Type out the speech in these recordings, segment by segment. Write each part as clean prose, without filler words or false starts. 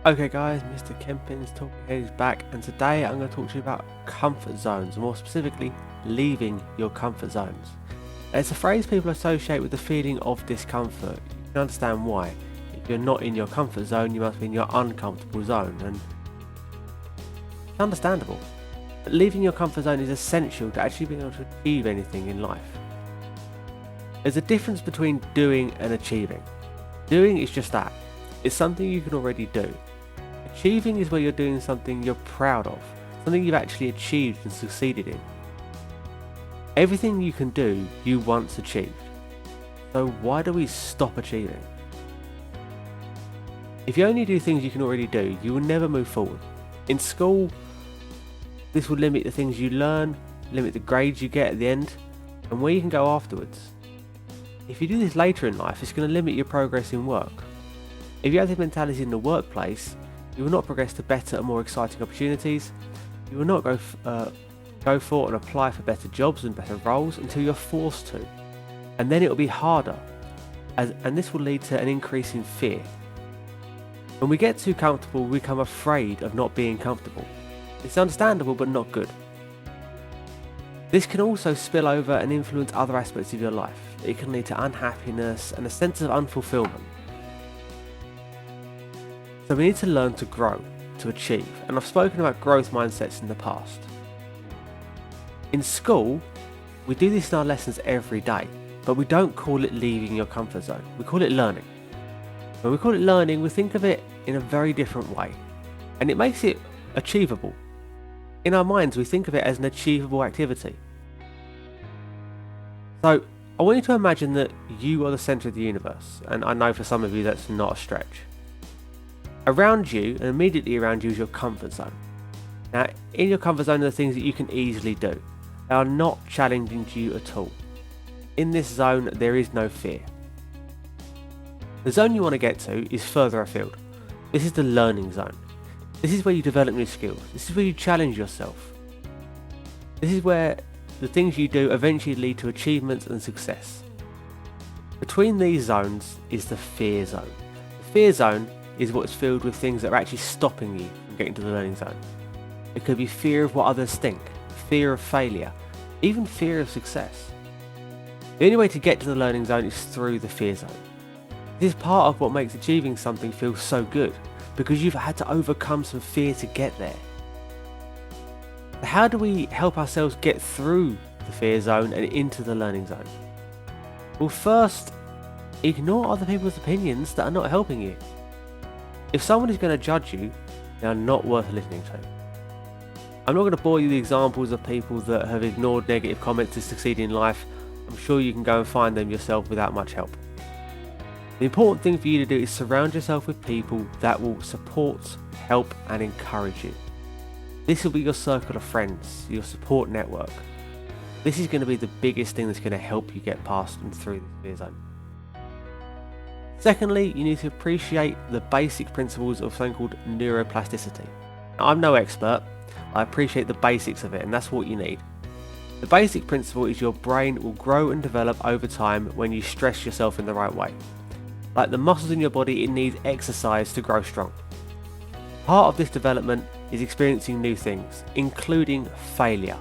Okay guys, Mr. Kempin's Talking Head is back, and today I'm going to talk to you about comfort zones, more specifically leaving your comfort zones. It's a phrase people associate with the feeling of discomfort. You can understand why. If you're not in your comfort zone, you must be in your uncomfortable zone, and it's understandable. But leaving your comfort zone is essential to actually being able to achieve anything in life. There's a difference between doing and achieving. Doing is just that. It's something you can already do. Achieving is where you're doing something you're proud of, something you've actually achieved and succeeded in. Everything you can do, you once achieved. So why do we stop achieving? If you only do things you can already do, you will never move forward. In school, this will limit the things you learn, limit the grades you get at the end, and where you can go afterwards. If you do this later in life, it's going to limit your progress in work. If you have this mentality in the workplace, you will not progress to better and more exciting opportunities. You will not go for and apply for better jobs and better roles until you're forced to. And then it will be harder, and this will lead to an increase in fear. When we get too comfortable, we become afraid of not being comfortable. It's understandable but not good. This can also spill over and influence other aspects of your life. It can lead to unhappiness and a sense of unfulfillment. So we need to learn to grow, to achieve, and I've spoken about growth mindsets in the past. In school, we do this in our lessons every day, but we don't call it leaving your comfort zone. We call it learning. When we call it learning, we think of it in a very different way, and it makes it achievable. In our minds, we think of it as an achievable activity. So I want you to imagine that you are the centre of the universe, and I know for some of you that's not a stretch. Around you and immediately around you is your comfort zone. Now, in your comfort zone are the things that you can easily do. They are not challenging to you at all. In this zone, there is no fear. The zone you want to get to is further afield. This is the learning zone. This is where you develop new skills. This is where you challenge yourself. This is where the things you do eventually lead to achievements and success. Between these zones is the fear zone. The fear zone is what's filled with things that are actually stopping you from getting to the learning zone. It could be fear of what others think, fear of failure, even fear of success. The only way to get to the learning zone is through the fear zone. This is part of what makes achieving something feel so good, because you've had to overcome some fear to get there. How do we help ourselves get through the fear zone and into the learning zone? Well, first, ignore other people's opinions that are not helping you. If someone is going to judge you, they are not worth listening to. I'm not going to bore you with examples of people that have ignored negative comments to succeed in life. I'm sure you can go and find them yourself without much help. The important thing for you to do is surround yourself with people that will support, help and encourage you. This will be your circle of friends, your support network. This is going to be the biggest thing that's going to help you get past and through the fear zone. Secondly, you need to appreciate the basic principles of something called neuroplasticity. Now, I'm no expert, I appreciate the basics of it, and that's what you need. The basic principle is your brain will grow and develop over time when you stress yourself in the right way. Like the muscles in your body, it needs exercise to grow strong. Part of this development is experiencing new things, including failure.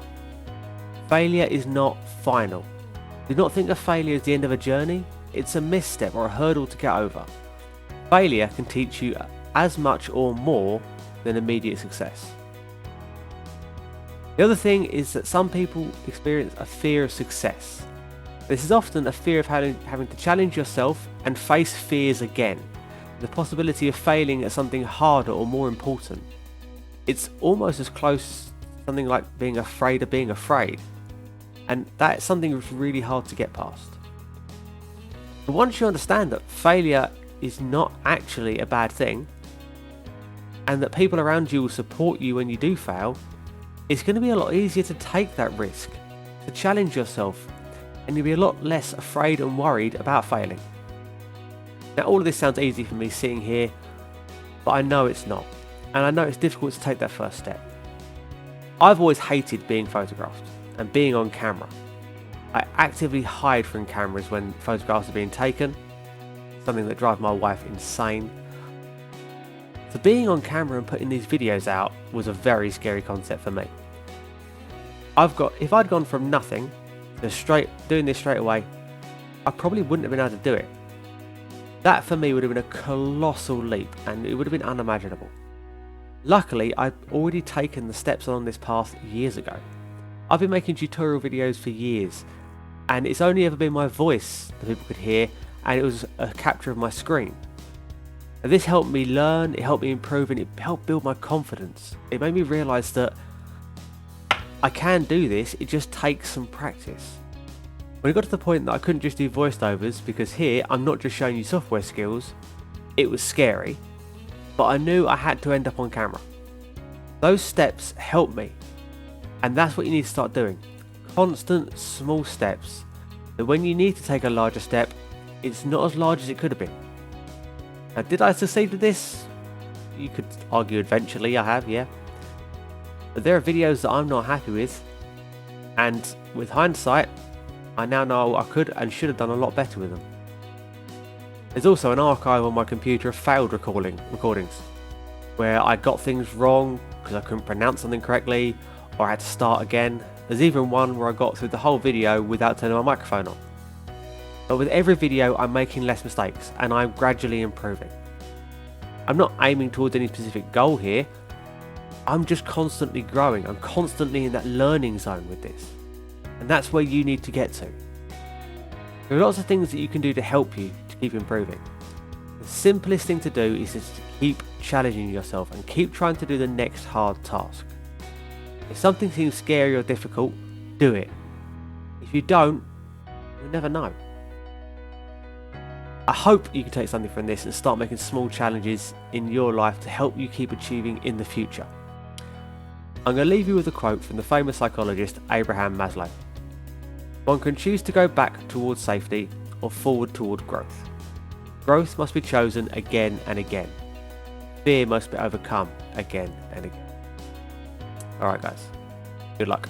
Failure is not final. Do not think of failure as the end of a journey. It's a misstep or a hurdle to get over. Failure can teach you as much or more than immediate success. The other thing is that some people experience a fear of success. This is often a fear of having to challenge yourself and face fears again, the possibility of failing at something harder or more important. It's almost as close to something like being afraid of being afraid, and that's something that's really hard to get past. But once you understand that failure is not actually a bad thing, and that people around you will support you when you do fail, it's going to be a lot easier to take that risk, to challenge yourself, and you'll be a lot less afraid and worried about failing. Now, all of this sounds easy for me sitting here, but I know it's not, and I know it's difficult to take that first step. I've always hated being photographed and being on camera. I actively hide from cameras when photographs are being taken, something that drives my wife insane. So being on camera and putting these videos out was a very scary concept for me. If I'd gone from nothing to doing this straight away, I probably wouldn't have been able to do it. That for me would have been a colossal leap, and it would have been unimaginable. Luckily, I'd already taken the steps on this path years ago. I've been making tutorial videos for years, and it's only ever been my voice that people could hear, and it was a capture of my screen. And this helped me learn, it helped me improve, and it helped build my confidence. It made me realise that I can do this, it just takes some practice. When it got to the point that I couldn't just do voiceovers, because here I'm not just showing you software skills, it was scary, but I knew I had to end up on camera. Those steps helped me, and that's what you need to start doing. Constant small steps, that when you need to take a larger step, it's not as large as it could have been. Now, did I succeed with this? You could argue eventually I have, yeah. But there are videos that I'm not happy with, and with hindsight, I now know I could and should have done a lot better with them. There's also an archive on my computer of failed recordings, where I got things wrong because I couldn't pronounce something correctly, or I had to start again. There's even one where I got through the whole video without turning my microphone on. But with every video I'm making less mistakes, and I'm gradually improving. I'm not aiming towards any specific goal here, I'm just constantly growing, I'm constantly in that learning zone with this. And that's where you need to get to. There are lots of things that you can do to help you to keep improving. The simplest thing to do is just to keep challenging yourself and keep trying to do the next hard task. If something seems scary or difficult, do it. If you don't, you'll never know. I hope you can take something from this and start making small challenges in your life to help you keep achieving in the future. I'm going to leave you with a quote from the famous psychologist Abraham Maslow. One can choose to go back towards safety or forward toward growth. Growth must be chosen again and again. Fear must be overcome again and again. Alright guys, good luck.